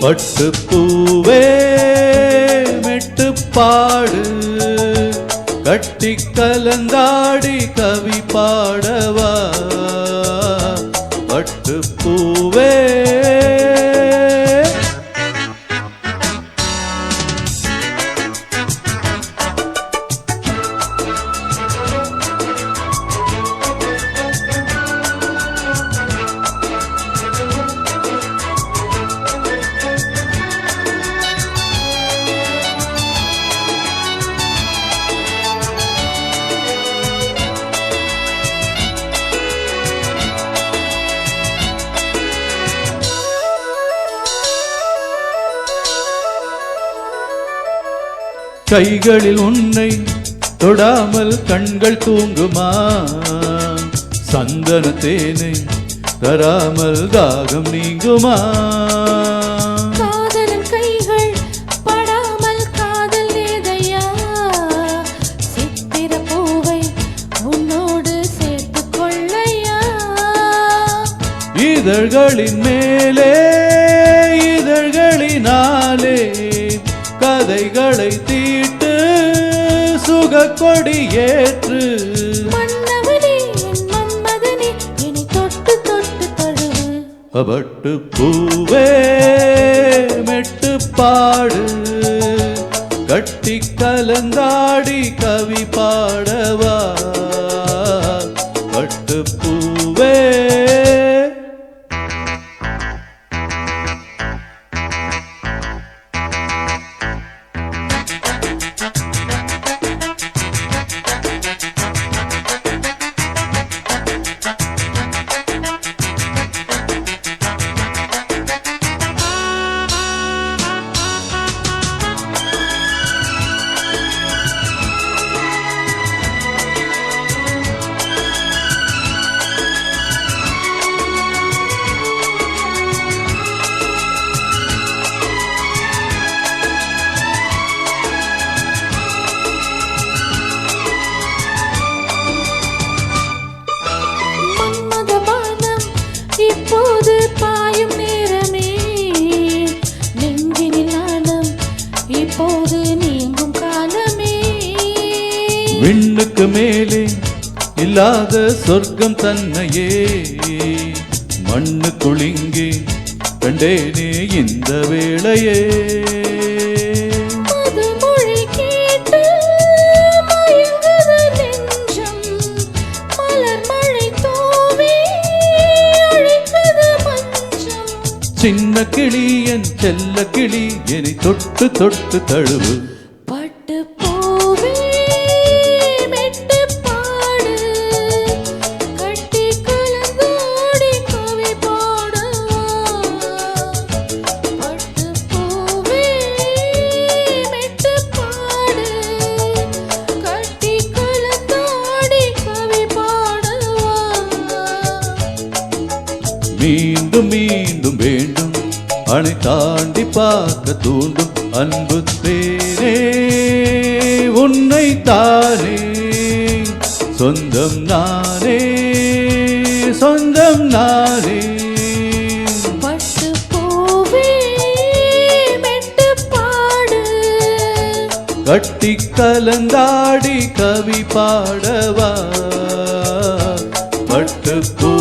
பட்டுப்பூவே மெட்டுப்பாடு கட்டி கலந்தாடி கவி பாடவா பட்டுப்பூவே கைகளில் உன்னை தொடாமல் கண்கள் தூங்குமா சந்தன தேனை தராமல் தாகம் நீங்குமா காதலன் கைகள் படாமல் காதல் நேதையா சித்திர பூவை உன்னோடு சேர்த்து கொள்ளையா இதழ்களின் மேலே இதழ்களினாலே கதைகளை தீட்டு சுக கொடியேற்று மன்னவனே என் மன்மதனே என்னை தொட்டு தொட்டு தழுவு பட்டு பூவே மெட்டு பாடு கட்டி கலந்தாடி கவி பாடவா பட்டு பூவே இப்போது பாயும் நேரமே நெஞ்சினில் நாணம் இப்போது நீங்கும் காலமே விண்ணுக்கு மேலே இல்லாத சொர்க்கம் தன்னையே மண்ணுக்குள் இங்கே கண்டேனே இந்த வேளையே மதுமொழி கேட்டு மயங்குது நெஞ்சம் மலர் மழை தூவி சின்ன கிளி என் செல்ல கிளி என்னை தொட்டு தொட்டு தழுவு பட்டு பூவே மெட்டு பாடு கட்டி கலந்தாடி கவி பாடவா பட்டு பூவே மெட்டு பாடு கட்டி கலந்தாடி கவி பாடவா மீண்டும் மீண்டும் வேண்டும் அணை தாண்டி பார்க்க தூண்டும் அன்பு தேனே உன்னை தானே சொந்தம் நானே சொந்தம் நானே பட்டு பூவே மெட்டு பாடு கட்டி கலந்தாடி கவி பாடவா பட்டு பூ